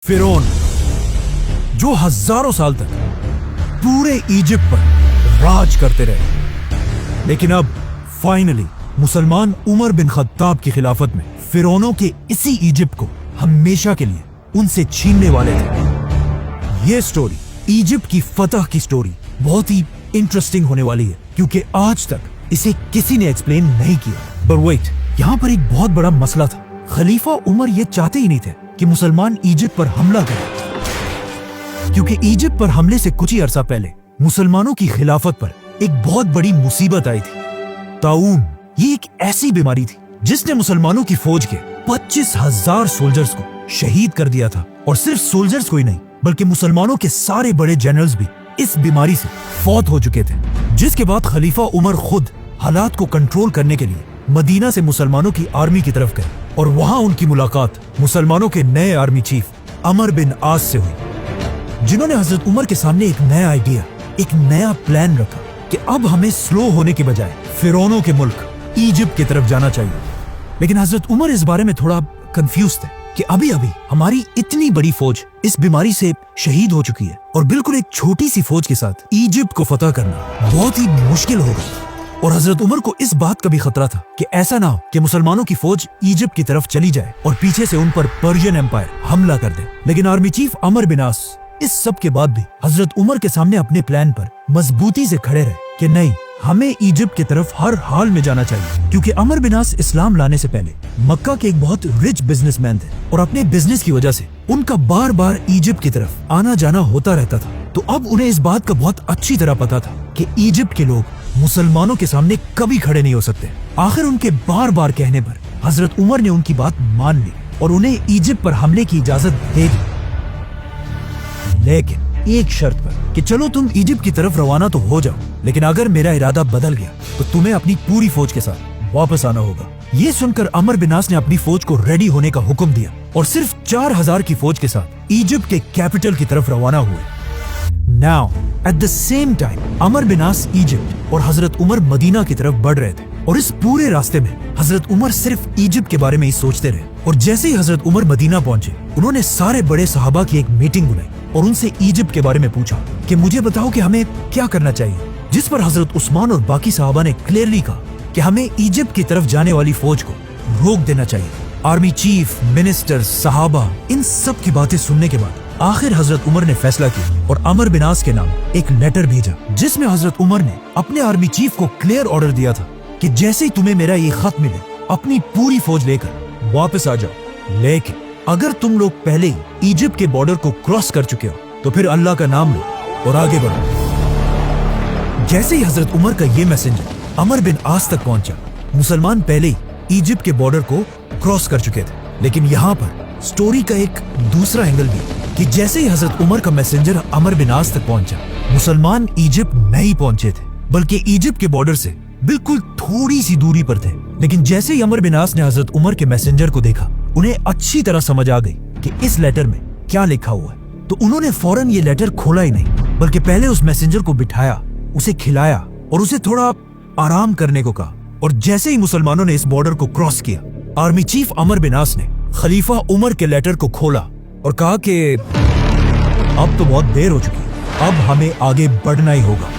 फिरौन जो हजारों साल तक पूरे इजिप्ट पर राज करते रहे, लेकिन अब फाइनली मुसलमान उमर बिन खत्ताब की खिलाफत में फिरौनों के इसी इजिप्ट को हमेशा के लिए उनसे छीनने वाले थे। ये स्टोरी इजिप्ट की फतह की स्टोरी बहुत ही इंटरेस्टिंग होने वाली है, क्योंकि आज तक इसे किसी ने एक्सप्लेन नहीं किया। पर वेट, यहाँ पर एक बहुत बड़ा मसला था। खलीफा उमर ये चाहते ही नहीं थे कि मुसलमान इजिप्ट पर हमला करें, क्योंकि इजिप्ट पर हमले से कुछ ही अरसा पहले मुसलमानों की खिलाफत पर एक बहुत बड़ी मुसीबत आई थी, ताऊन। ये एक ऐसी बीमारी थी जिसने मुसलमानों की फौज के 25,000 सोल्जर्स को शहीद कर दिया था। और सिर्फ सोल्जर्स को ही नहीं, बल्कि मुसलमानों के सारे बड़े जनरल्स भी इस बीमारी से फौत हो चुके थे। जिसके बाद खलीफा उमर खुद हालात को कंट्रोल करने के लिए मदीना से मुसलमानों की आर्मी की तरफ गए, और वहां उनकी मुलाकात मुसलमानों के नए आर्मी चीफ अमर बिन आस से हुई, जिन्होंने हजरत उमर के सामने एक नया आइडिया, एक नया प्लान रखा कि अब हमें स्लो होने के बजाय फिरौनों के मुल्क इजिप्ट की तरफ जाना चाहिए। लेकिन हजरत उमर इस बारे में थोड़ा कंफ्यूज थे कि अभी अभी हमारी इतनी बड़ी फौज इस बीमारी से शहीद हो चुकी है, और बिल्कुल एक छोटी सी फौज के साथ इजिप्ट को फतह करना बहुत ही मुश्किल होगा। और हजरत उमर को इस बात का भी खतरा था कि ऐसा ना हो कि मुसलमानों की फौज इजिप्ट की तरफ चली जाए और पीछे से उन पर पर्शियन एम्पायर हमला कर दे। लेकिन आर्मी चीफ अमर बिन आस इस सब के बाद भी हजरत उमर के सामने अपने प्लान पर मजबूती से खड़े रहे कि नहीं, हमें इजिप्ट की तरफ हर हाल में जाना चाहिए। क्योंकि अमर बिन आस इस्लाम लाने से पहले मक्का के एक बहुत रिच बिजनेसमैन थे, और अपने बिजनेस की वजह से उनका बार बार इजिप्ट की तरफ आना जाना होता रहता था। तो अब उन्हें इस बात का बहुत अच्छी तरह पता था कि इजिप्ट के लोग मुसलमानों के सामने कभी खड़े नहीं हो सकते। आखिर उनके बार बार कहने पर हजरत उमर ने उनकी बात मान ली और उन्हें इजिप्ट पर हमले की इजाजत दे दी, लेकिन एक शर्त पर कि चलो तुम इजिप्ट की तरफ रवाना तो हो जाओ, लेकिन अगर मेरा इरादा बदल गया तो तुम्हें अपनी पूरी फौज के साथ वापस आना होगा। ये सुनकर अमर बिन आस ने अपनी फौज को रेडी होने का हुक्म दिया और सिर्फ 4,000 की फौज के साथ इजिप्ट के कैपिटल की तरफ रवाना हुए। Now, at the same time, Amr bin Aas Egypt और हजरत उमर मदीना की तरफ बढ़ रहे थे, और इस पूरे रास्ते में हजरत उमर सिर्फ इजिप्ट के बारे में ही सोचते रहे। और जैसे ही हजरत उमर मदीना पहुंचे, उन्होंने सारे बड़े सहाबा की एक मीटिंग बुलाई और उनसे इजिप्ट के बारे में पूछा कि मुझे बताओ कि हमें क्या करना चाहिए। जिस पर हजरत उस्मान और बाकी सहाबा ने क्लियरली कहा कि हमें इजिप्ट की तरफ जाने वाली फौज को रोक देना चाहिए। आर्मी चीफ, मिनिस्टर, सहाबा, इन सब की बातें सुनने के बाद आखिर हजरत उमर ने फैसला किया और अमर बिन आस के नाम एक लेटर भेजा, जिसमें हजरत उमर ने अपने आर्मी चीफ को क्लियर ऑर्डर दिया था कि जैसे ही तुम्हें मेरा ये खत मिले, अपनी पूरी फौज लेकर वापस आ जाओ। लेकिन अगर तुम लोग पहले ही इजिप्ट के बॉर्डर को क्रॉस कर चुके हो तो फिर अल्लाह का नाम लो और आगे बढ़ो। जैसे ही हजरत उमर का ये मैसेंजर अमर बिन आस तक पहुंचा, मुसलमान पहले ही इजिप्ट के बॉर्डर को क्रॉस कर चुके थे। लेकिन यहाँ पर स्टोरी का एक दूसरा एंगल भी, कि जैसे ही हजरत उमर का मैसेंजर अमर बिन आस तक पहुंचा, मुसलमान इजिप्ट नहीं पहुंचे थे, बल्कि इजिप्ट के बॉर्डर से बिल्कुल थोड़ी सी दूरी पर थे। लेकिन जैसे ही अमर बिन आस ने हजरत उमर के मैसेंजर को देखा, उन्हें अच्छी तरह समझ आ गई कि इस लेटर में क्या लिखा हुआ है। तो उन्होंने फौरन ये लेटर खोला ही नहीं, बल्कि पहले उस मैसेंजर को बिठाया, उसे खिलाया और उसे थोड़ा आराम करने को कहा। और जैसे ही मुसलमानों ने इस बॉर्डर को क्रॉस किया, आर्मी चीफ अमर बिन आस ने खलीफा उमर के लेटर को खोला और कहा कि अब तो बहुत देर हो चुकी है, अब हमें आगे बढ़ना ही होगा।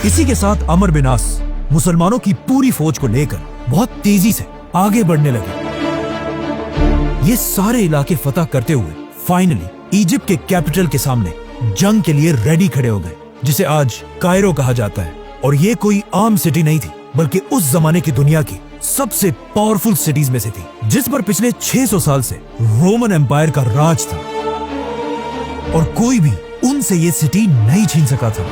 इसी के साथ अमर बिन आस मुसलमानों की पूरी फौज को लेकर बहुत तेजी से आगे बढ़ने लगे। ये सारे इलाके फतह करते हुए फाइनली इजिप्ट के कैपिटल के सामने जंग के लिए रेडी खड़े हो गए, जिसे आज कायरो कहा जाता है। और ये कोई आम सिटी नहीं थी, बल्कि उस जमाने की दुनिया की सबसे पावरफुल सिटीज में से थी, जिस पर पिछले 600 साल से रोमन एम्पायर का राज था, और कोई भी उनसे ये सिटी नहीं छीन सका था।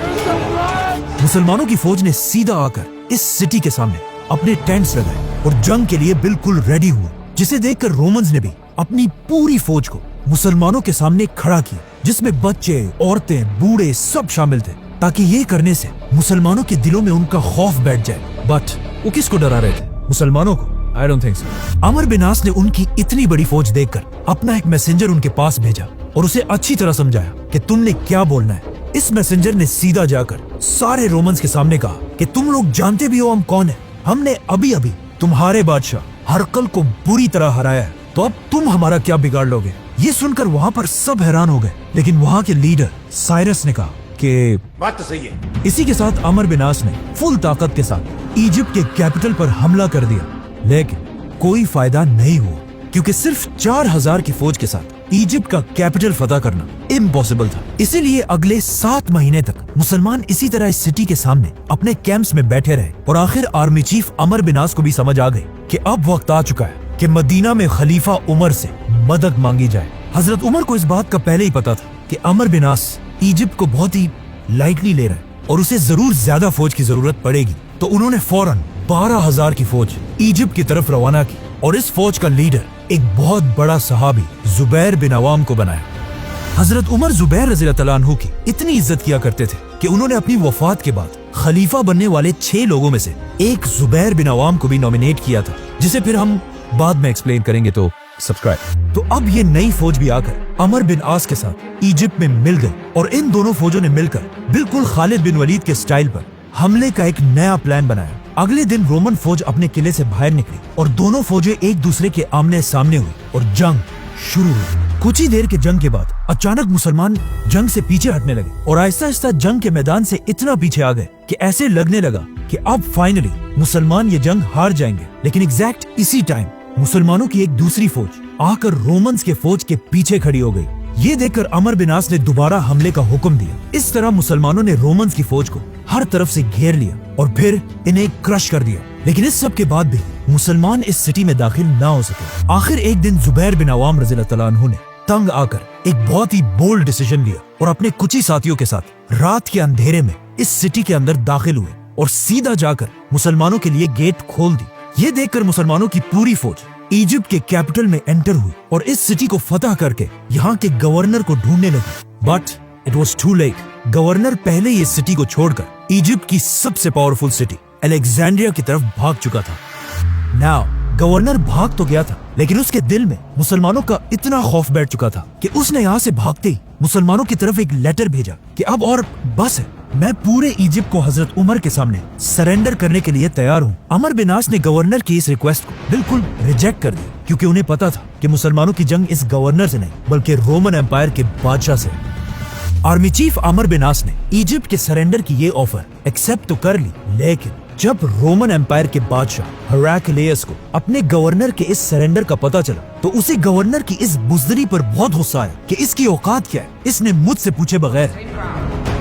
मुसलमानों की फौज ने सीधा आकर इस सिटी के सामने अपने टेंट्स लगाए और जंग के लिए बिल्कुल रेडी हुए, जिसे देखकर रोमन्स ने भी अपनी पूरी फौज को मुसलमानों के सामने खड़ा किया, जिसमें बच्चे, औरतें, बूढ़े सब शामिल थे, ताकि ये करने से मुसलमानों के दिलों में उनका खौफ बैठ जाए। बट वो किसको डरा रहे थे? मुसलमानों को? I don't think so. Amar bin आस ने उनकी इतनी बड़ी फौज देखकर अपना एक मैसेंजर उनके पास भेजा और उसे अच्छी तरह समझाया कि तुमने क्या बोलना है। इस मैसेंजर ने सीधा जाकर सारे रोमन्स के सामने कहा कि तुम लोग जानते भी हो हम कौन है। हमने अभी अभी तुम्हारे बादशाह हरकल को बुरी तरह हराया है, तो अब तुम हमारा क्या बिगाड़ लोगे? ये सुनकर वहाँ पर सब हैरान हो गए, लेकिन वहाँ के लीडर साइरस ने कहा कि बात तो सही है। इसी के साथ अमर बिन आस ने फुल ताकत के साथ इजिप्ट के कैपिटल पर हमला कर दिया, लेकिन कोई फायदा नहीं हुआ क्योंकि सिर्फ 4000 की फौज के साथ इजिप्ट का कैपिटल फतह करना इम्पॉसिबल था। इसीलिए अगले 7 महीने तक मुसलमान इसी तरह इस सिटी के सामने अपने कैंप्स में बैठे रहे और आखिर आर्मी चीफ अमर बिन आस को भी समझ आ गई कि अब वक्त आ चुका है कि मदीना में खलीफा उमर से मदद मांगी जाए। हजरत उमर को इस बात का पहले ही पता था कि अमर बिन आस इजिप्ट को बहुत ही लाइटली ले रहा है और उसे जरूर ज्यादा फौज की जरूरत पड़ेगी, तो उन्होंने फौरन 12,000 की फौज इजिप्ट की तरफ रवाना की और इस फौज का लीडर एक बहुत बड़ा सहाबी जुबैर बिन अवाम को बनाया। हजरत उमर जुबैर रज़ी अल्लाह अन्हु की इतनी इज्जत किया करते थे कि उन्होंने अपनी वफात के बाद खलीफा बनने वाले 6 लोगों में से एक जुबैर बिन अवाम को भी नॉमिनेट किया था, जिसे फिर हम बाद में एक्सप्लेन करेंगे, तो सब्सक्राइब। तो अब ये नई फौज भी आकर अमर बिन आस के साथ इजिप्ट में मिल गई और इन दोनों फौजों ने मिलकर बिल्कुल खालिद बिन वलीद के स्टाइल पर हमले का एक नया प्लान बनाया। अगले दिन रोमन फौज अपने किले से बाहर निकली और दोनों फौजें एक दूसरे के आमने सामने हुई और जंग शुरू हुई। कुछ ही देर के जंग के बाद अचानक मुसलमान जंग से पीछे हटने लगे और आहिस्ता आहिस्ता जंग के मैदान से इतना पीछे आ गए कि ऐसे लगने लगा कि अब फाइनली मुसलमान ये जंग हार जाएंगे। लेकिन एग्जैक्ट इसी टाइम मुसलमानों की एक दूसरी फौज आकर रोमन्स के फौज के पीछे खड़ी हो गई। ये देखकर अमर बिन आस ने दोबारा हमले का हुक्म दिया। इस तरह मुसलमानों ने रोमन्स की फौज को हर तरफ से घेर लिया और फिर इन्हें क्रश कर दिया। लेकिन इस सब के बाद भी मुसलमान इस सिटी में दाखिल ना हो सके। आखिर एक दिन जुबैर बिन अवाम रज़ी अल्लाह अन्हु ने तंग आकर एक बहुत ही बोल्ड डिसीजन लिया और अपने कुछ ही साथियों के साथ रात के अंधेरे में इस सिटी के अंदर दाखिल हुए और सीधा जाकर मुसलमानों के लिए गेट खोल दी। ये देखकर मुसलमानों की पूरी फौज इजिप्ट के कैपिटल में एंटर हुई और इस सिटी को फतह करके यहाँ के गवर्नर को ढूंढने लगी। But it was too late. Governor पहले ही इस सिटी को छोड़कर इजिप्ट की सबसे पावरफुल सिटी अलेक्जेंड्रिया की तरफ भाग चुका था। नाउ गवर्नर भाग तो गया था, लेकिन उसके दिल में मुसलमानों का इतना खौफ बैठ चुका था कि उसने यहाँ से भागते ही मुसलमानों की तरफ एक लेटर भेजा कि अब और बस है, मैं पूरे इजिप्ट को हजरत उमर के सामने सरेंडर करने के लिए तैयार हूँ। अमर बिन आस ने गवर्नर की इस रिक्वेस्ट को बिल्कुल रिजेक्ट कर दिया क्योंकि उन्हें पता था कि मुसलमानों की जंग इस गवर्नर से नहीं बल्कि रोमन एम्पायर के बादशाह से। आर्मी चीफ अमर बिन आस ने इजिप्ट के सरेंडर की ये ऑफर एक्सेप्ट तो कर ली, लेकिन जब रोमन एम्पायर के बादशाह हेराक्लियस को अपने गवर्नर के इस सरेंडर का पता चला तो उसे गवर्नर की इस बुज़दिली पर बहुत गुस्सा आया कि इसकी औकात क्या है, इसने मुझसे पूछे बगैर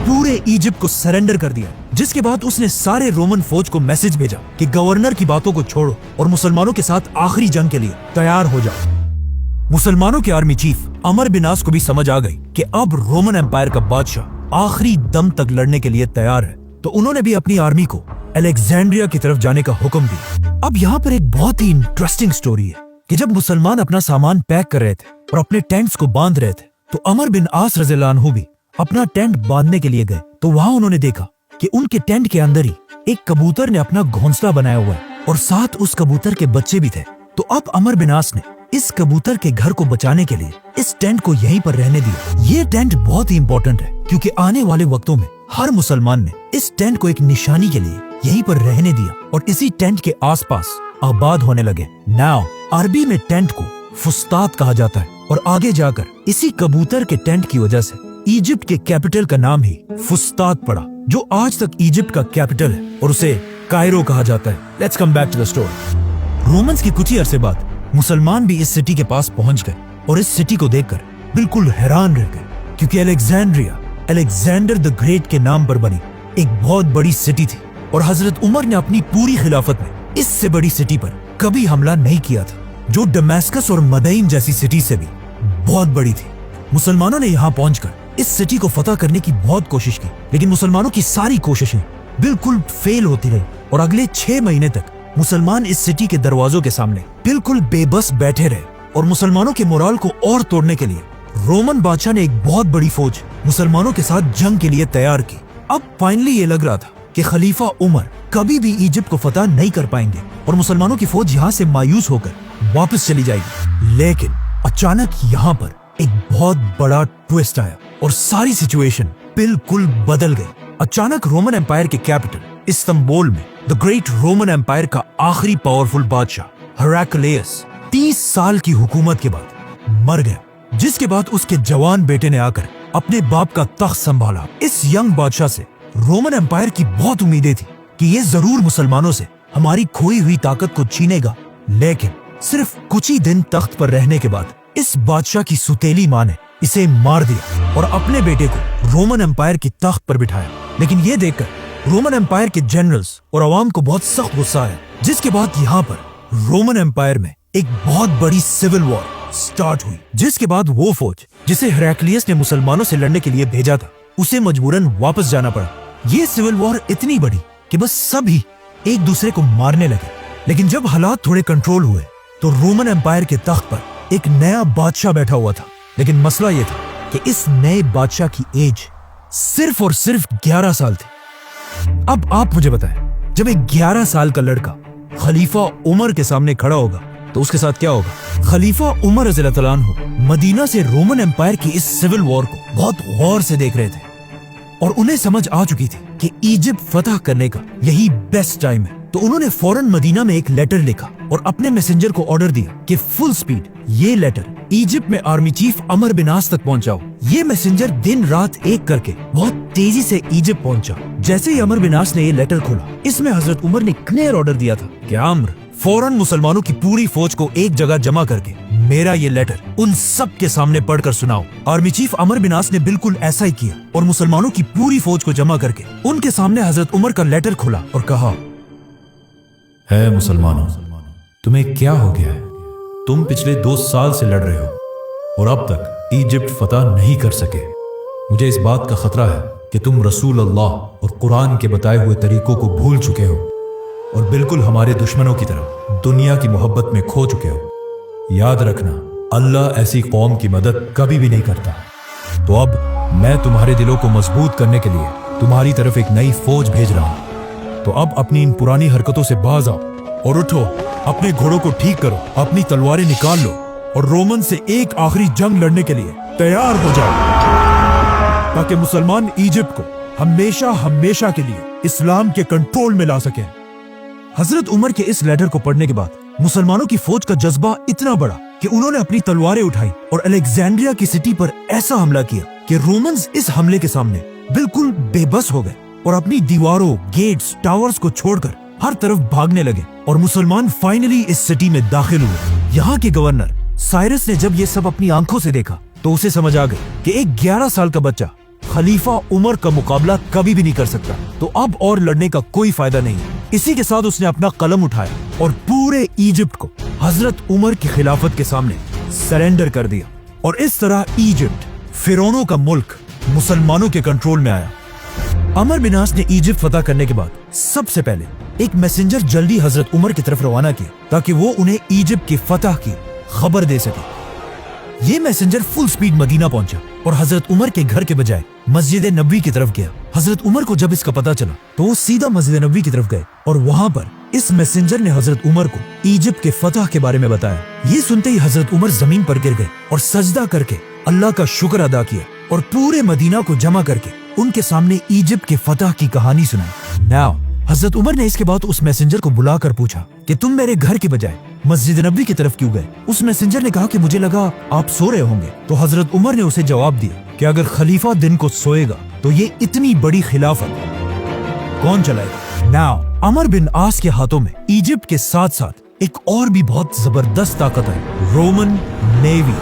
पूरे इजिप्ट को सरेंडर कर दिया। जिसके बाद उसने सारे रोमन फौज को मैसेज भेजा कि गवर्नर की बातों को छोड़ो और मुसलमानों के साथ आखिरी जंग के लिए तैयार हो जाओ। मुसलमानों के आर्मी चीफ अमर बिन आस को भी समझ आ गई कि अब रोमन एम्पायर का बादशाह आखिरी दम तक लड़ने के लिए तैयार है, तो उन्होंने भी अपनी आर्मी को अलेक्जेंड्रिया की तरफ जाने का हुक्म दिया। अब यहाँ पर एक बहुत ही इंटरेस्टिंग स्टोरी है कि जब मुसलमान अपना सामान पैक कर रहे थे और अपने टेंट्स को बांध रहे थे, तो अमर बिन आस रज़ी अल्लाह अन्हु भी अपना टेंट बांधने के लिए गए। तो वहाँ उन्होंने देखा कि उनके टेंट के अंदर ही एक कबूतर ने अपना घोंसला बनाया हुआ है और साथ उस कबूतर के बच्चे भी थे। तो अब अमर बिन आस ने इस कबूतर के घर को बचाने के लिए इस टेंट को यहीं पर रहने दिया। ये टेंट बहुत ही इंपॉर्टेंट है क्योंकि आने वाले वक्तों में हर मुसलमान ने इस टेंट को एक निशानी के लिए यहीं पर रहने दिया और इसी टेंट के आसपास आबाद होने लगे। नाउ अरबी में टेंट को फुस्तात कहा जाता है और आगे जाकर इसी कबूतर के टेंट की वजह से इजिप्ट के कैपिटल का नाम ही फुस्तात पड़ा, जो आज तक इजिप्ट का कैपिटल है और उसे कायरो कहा जाता है। Let's come back to the story. Romans की कुछ ही अरसे बाद मुसलमान भी इस सिटी के पास पहुंच गए और इस सिटी को देखकर बिल्कुल हैरान रह गए क्योंकि अलेक्जेंड्रिया अलेक्जेंडर द ग्रेट के नाम पर बनी एक बहुत बड़ी सिटी थी और हजरत उमर ने अपनी पूरी खिलाफत में इससे बड़ी सिटी पर कभी हमला नहीं किया था, जो दमास्कस और मदईन जैसी सिटी से भी बहुत बड़ी थी। मुसलमानों ने यहाँ पहुंचकर इस सिटी को फतह करने की बहुत कोशिश की, लेकिन मुसलमानों की सारी कोशिशें बिल्कुल फेल होती रही और अगले 6 महीने तक मुसलमान इस सिटी के दरवाजों के सामने बिल्कुल बेबस बैठे रहे और मुसलमानों के मोराल को और तोड़ने के लिए रोमन बादशाह ने एक बहुत बड़ी फौज मुसलमानों के साथ जंग के लिए तैयार की। अब फाइनली ये लग रहा था कि खलीफा उमर कभी भी इजिप्ट को फतह नहीं कर पाएंगे और मुसलमानों की फौज यहाँ से मायूस होकर वापस चली जाएगी। लेकिन अचानक यहाँ पर एक बहुत बड़ा ट्विस्ट आया और सारी सिचुएशन बिल्कुल बदल गई। अचानक रोमन एम्पायर के कैपिटल इस्तांबुल में द ग्रेट रोमन एम्पायर का आखिरी पावरफुल बादशाह हेराक्लियस 30 साल की हुकूमत के बाद मर गया। जिसके बाद उसके जवान बेटे ने आकर अपने बाप का तख्त संभाला। इस यंग बादशाह से रोमन एम्पायर की बहुत उम्मीदें थी कि ये जरूर मुसलमानों से हमारी खोई हुई ताकत को छीनेगा, लेकिन सिर्फ कुछ ही दिन तख्त पर रहने के बाद इस बादशाह की सुतेली मां ने इसे मार दिया और अपने बेटे को रोमन एम्पायर की तख्त पर बिठाया। लेकिन ये देखकर रोमन एम्पायर के जनरल्स और अवाम को बहुत सख्त गुस्सा आया, जिसके बाद यहाँ पर रोमन एम्पायर में एक बहुत बड़ी सिविल वॉर स्टार्ट हुई, जिसके बाद वो फौज जिसे हेराक्लियस ने मुसलमानों से लड़ने के लिए भेजा था उसे मजबूरन वापस जाना पड़ा। ये सिविल वॉर इतनी बड़ी कि बस सभी एक दूसरे को मारने लगे। लेकिन जब हालात थोड़े कंट्रोल हुए तो रोमन एम्पायर के तख्त पर एक नया बादशाह बैठा हुआ था। लेकिन मसला ये था कि इस नए बादशाह की एज सिर्फ और सिर्फ 11 साल थी। अब आप मुझे बताएं, जब एक 11 साल का लड़का खलीफा उमर के सामने खड़ा होगा तो उसके साथ क्या होगा? खलीफा उमर रज़ियल्लाहु अन्हु मदीना से रोमन एम्पायर की इस सिविल वॉर को बहुत गौर से देख रहे थे और उन्हें समझ आ चुकी थी कि इजिप्ट फतह करने का यही बेस्ट टाइम है। तो उन्होंने फौरन मदीना में एक लेटर लिखा और अपने मैसेंजर को ऑर्डर दिया कि फुल स्पीड ये लेटर इजिप्ट में आर्मी चीफ अमर बिन आस तक पहुंचाओ। ये मैसेंजर दिन रात एक करके बहुत तेजी से इजिप्ट पहुंचा। जैसे ही अमर बिन आस ने ये लेटर खोला, इसमें हजरत उमर ने क्लियर ऑर्डर दिया था कि अम्र फौरन मुसलमानों की पूरी फौज को एक जगह जमा करके मेरा ये लेटर उन सब के सामने पढ़कर सुनाओ। आर्मी चीफ अमर बिन आस ने बिल्कुल ऐसा ही किया और मुसलमानों की पूरी फौज को जमा करके उनके सामने हजरत उमर का लेटर खोला और कहा, है मुसलमानों, तुम्हें क्या हो गया है? तुम पिछले 2 साल से लड़ रहे हो और अब तक इजिप्ट फतह नहीं कर सके। मुझे इस बात का खतरा है कि तुम रसूल अल्लाह और कुरान के बताए हुए तरीकों को भूल चुके हो और बिल्कुल हमारे दुश्मनों की तरह दुनिया की मोहब्बत में खो चुके हो। याद रखना, अल्लाह ऐसी कौम की मदद कभी भी नहीं करता। तो अब मैं तुम्हारे दिलों को मजबूत करने के लिए तुम्हारी तरफ एक नई फौज भेज रहा हूं। तो अब अपनी इन पुरानी हरकतों से बाज आओ और उठो, अपने घोड़ों को ठीक करो, अपनी तलवारें निकाल लो और रोमन से एक आखिरी जंग लड़ने के लिए तैयार हो जाओ, ताकि मुसलमान इजिप्ट को हमेशा हमेशा के लिए इस्लाम के कंट्रोल में ला सके। हजरत उमर के इस लेटर को पढ़ने के बाद मुसलमानों की फौज का जज्बा इतना बढ़ा कि उन्होंने अपनी तलवारें उठाई और अलेक्जेंड्रिया की सिटी पर ऐसा हमला किया कि रोमन्स इस हमले के सामने बिल्कुल बेबस हो गए और अपनी दीवारों, गेट्स, टावर्स को छोड़कर हर तरफ भागने लगे और मुसलमान फाइनली इस सिटी में दाखिल हुए। यहाँ के गवर्नर साइरस ने जब ये सब अपनी आंखों से देखा तो उसे समझ आ गई कि एक 11 साल का बच्चा खलीफा उमर का मुकाबला कभी भी नहीं कर सकता, तो अब और लड़ने का कोई फायदा नहीं है। इसी के साथ उसने अपना कलम उठाया और पूरे इजिप्ट को हजरत उमर की खिलाफत के सामने सरेंडर कर दिया और इस तरह इजिप्ट, फिरौनों का मुल्क, मुसलमानों के कंट्रोल में आया। अमर बिन आस ने इजिप्ट फतह करने के बाद सबसे पहले एक मैसेंजर जल्दी हजरत उमर की तरफ रवाना किया ताकि वो उन्हें इजिप्ट की फतह की खबर दे सके। ये मैसेंजर फुल स्पीड मदीना पहुंचा और हजरत उमर के घर के बजाय मस्जिद नबवी की तरफ गया। हजरत उमर को जब इसका पता चला तो वो सीधा मस्जिद नबवी की तरफ गए और वहां पर इस मैसेंजर ने हजरत उमर को इजिप्ट के फतह के बारे में बताया। ये सुनते ही हजरत उमर जमीन पर गिर गए और सजदा करके अल्लाह का शुक्र अदा किया और पूरे मदीना को जमा करके उनके सामने इजिप्ट के फतह की कहानी सुनाई। नाउ हजरत उमर ने इसके बाद उस मैसेंजर को बुलाकर पूछा कि तुम मेरे घर के बजाय मस्जिद नबवी की तरफ क्यों गए? उस मैसेंजर ने कहा कि मुझे लगा आप सो रहे होंगे। तो हजरत उमर ने उसे जवाब दिया कि अगर खलीफा दिन को सोएगा तो ये इतनी बड़ी खिलाफत कौन चलाएगा? नाउ अमर बिन आस के हाथों में इजिप्ट के साथ साथ एक और भी बहुत जबरदस्त ताकत है, रोमन नेवी,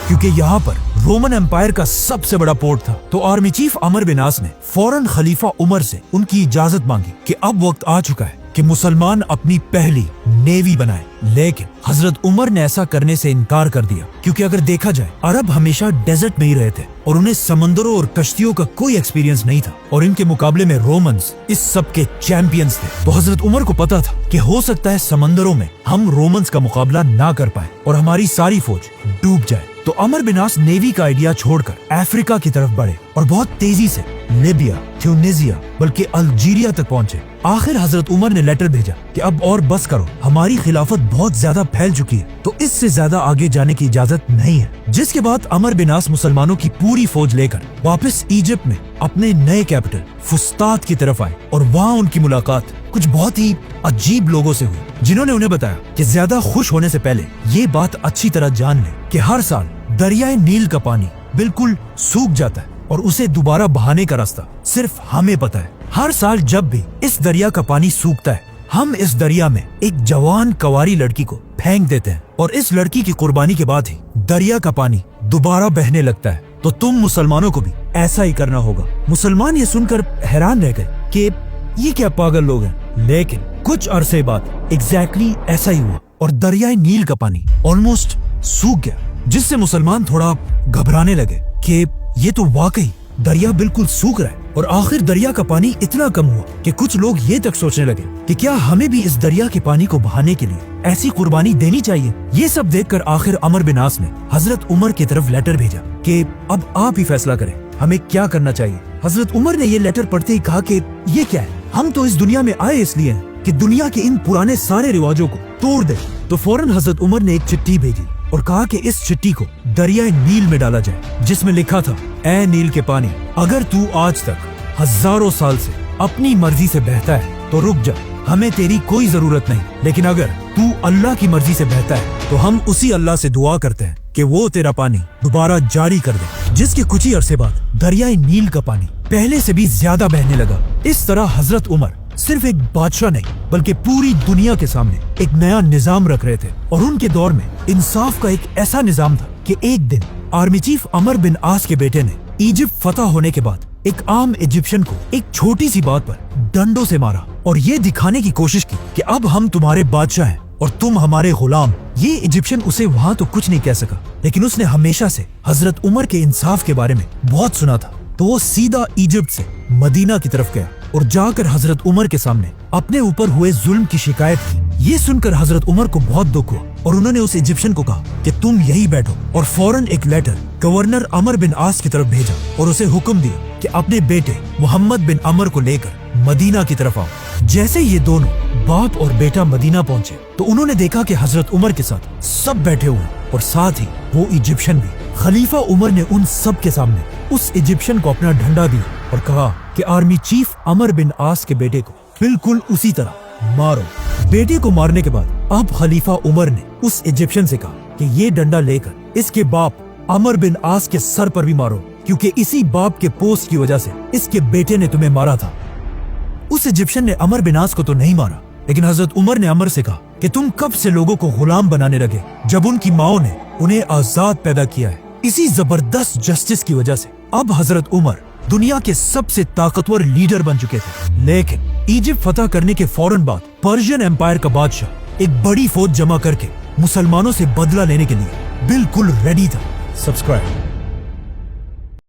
क्योंकि यहाँ पर रोमन एम्पायर का सबसे बड़ा पोर्ट था। तो आर्मी चीफ अमर बिन आस ने फौरन खलीफा उमर से उनकी इजाजत मांगी कि अब वक्त आ चुका है कि मुसलमान अपनी पहली नेवी बनाए। लेकिन हजरत उमर ने ऐसा करने से इनकार कर दिया, क्योंकि अगर देखा जाए अरब हमेशा डेजर्ट में ही रहे थे और उन्हें समंदरों और कश्तियों का कोई एक्सपीरियंस नहीं था और इनके मुकाबले में रोमन्स इस सब के चैंपियंस थे। तो हजरत उमर को पता था कि हो सकता है समंदरों में हम रोमन्स का मुकाबला ना कर पाए और हमारी सारी फौज डूब जाए। तो अमर बिन आस नेवी का आइडिया छोड़कर अफ्रीका की तरफ बढ़े और बहुत तेजी से लीबिया, ट्यूनीसिया, बल्कि अल्जीरिया तक पहुंचे। आखिर हजरत उमर ने लेटर भेजा कि अब और बस करो, हमारी खिलाफत बहुत ज्यादा फैल चुकी है, तो इससे ज्यादा आगे जाने की इजाजत नहीं है। जिसके बाद अमर बिन आस मुसलमानों की पूरी फौज लेकर वापस इजिप्ट में अपने नए कैपिटल फुस्तात की तरफ आए और वहाँ उनकी मुलाकात कुछ बहुत ही अजीब लोगों से हुई, जिन्होंने उन्हें बताया कि ज्यादा खुश होने से पहले ये बात अच्छी तरह जान लें कि हर साल दरियाए नील का पानी बिल्कुल सूख जाता है और उसे दोबारा बहाने का रास्ता सिर्फ हमें पता है। हर साल जब भी इस दरिया का पानी सूखता है, हम इस दरिया में एक जवान कंवारी लड़की को फेंक देते हैं और इस लड़की की कुर्बानी के बाद ही दरिया का पानी दोबारा बहने लगता है। तो तुम मुसलमानों को भी ऐसा ही करना होगा। मुसलमान ये सुनकर हैरान रह गए कि ये क्या पागल लोग हैं, लेकिन कुछ अरसे बाद एग्जैक्टली ऐसा ही हुआ और दरियाए नील का पानी ऑलमोस्ट सूख गया, जिससे मुसलमान थोड़ा घबराने लगे कि ये तो वाकई दरिया बिल्कुल सूख रहा है। और आखिर दरिया का पानी इतना कम हुआ कि कुछ लोग ये तक सोचने लगे कि क्या हमें भी इस दरिया के पानी को बहाने के लिए ऐसी कुर्बानी देनी चाहिए। ये सब देखकर आखिर अमर बिन आस ने हजरत उमर की तरफ लेटर भेजा कि अब आप ही फैसला करें हमें क्या करना चाहिए। हजरत उमर ने ये लेटर पढ़ते ही कहा कि ये क्या है, हम तो इस दुनिया में आए इसलिए हैं कि दुनिया के इन पुराने सारे रिवाजों को तोड़ दे। तो फौरन हजरत उमर ने एक चिट्ठी भेजी और कहा कि इस चिट्ठी को दरियाए नील में डाला जाए, जिसमें लिखा था, ऐ नील के पानी, अगर तू आज तक हजारों साल से अपनी मर्जी से बहता है तो रुक जा, हमें तेरी कोई जरूरत नहीं। लेकिन अगर तू अल्लाह की मर्जी से बहता है तो हम उसी अल्लाह से दुआ करते हैं कि वो तेरा पानी दोबारा जारी कर दे। जिसके कुछ ही अरसे बाद दरियाए नील का पानी पहले से भी ज्यादा बहने लगा। इस तरह हजरत उमर सिर्फ एक बादशाह नहीं बल्कि पूरी दुनिया के सामने एक नया निजाम रख रहे थे। और उनके दौर में इंसाफ का एक ऐसा निजाम था कि एक दिन आर्मी चीफ अमर बिन आस के बेटे ने इजिप्ट फतह होने के बाद एक आम इजिप्शियन को एक छोटी सी बात पर डंडों से मारा और ये दिखाने की कोशिश की कि अब हम तुम्हारे बादशाह हैं और तुम हमारे गुलाम। ये इजिप्शियन उसे वहाँ तो कुछ नहीं कह सका, लेकिन उसने हमेशा से हजरत उमर के इंसाफ के बारे में बहुत सुना था। तो वो सीधा इजिप्ट से मदीना की तरफ गया और जाकर हजरत उमर के सामने अपने ऊपर हुए जुल्म की शिकायत की। ये सुनकर हजरत उमर को बहुत दुख हुआ और उन्होंने उस इजिप्शियन को कहा कि तुम यही बैठो और फौरन एक लेटर गवर्नर अमर बिन आस की तरफ भेजा और उसे हुक्म दिया कि अपने बेटे मोहम्मद बिन अमर को लेकर मदीना की तरफ आओ। जैसे ये दोनों बाप और बेटा मदीना पहुंचे तो उन्होंने देखा कि हजरत उमर के साथ सब बैठे हुए और साथ ही वो इजिप्शियन भी। खलीफा उमर ने उन सब के सामने उस इजिप्शियन को अपना डंडा दिया और कहा कि आर्मी चीफ अमर बिन आस के बेटे को बिल्कुल उसी तरह मारो। बेटे को मारने के बाद अब खलीफा उमर ने उस इजिप्शियन से कहा कि ये डंडा लेकर इसके बाप अमर बिन आस के सर पर भी मारो, क्योंकि इसी बाप के पोस्ट की वजह से इसके बेटे ने तुम्हें मारा था। उस इजिप्शियन ने अमर बिन आस को तो नहीं मारा, लेकिन हजरत उमर ने अमर से कहा कि तुम कब से लोगों को गुलाम बनाने लगे जब उनकी माओ ने उन्हें आजाद पैदा किया है। इसी जबरदस्त जस्टिस की वजह से अब हजरत उमर दुनिया के सबसे ताकतवर लीडर बन चुके थे। लेकिन इजिप्ट फतह करने के फौरन बाद पर्शियन एम्पायर का बादशाह एक बड़ी फौज जमा करके मुसलमानों से बदला लेने के लिए बिल्कुल रेडी था। सब्सक्राइब।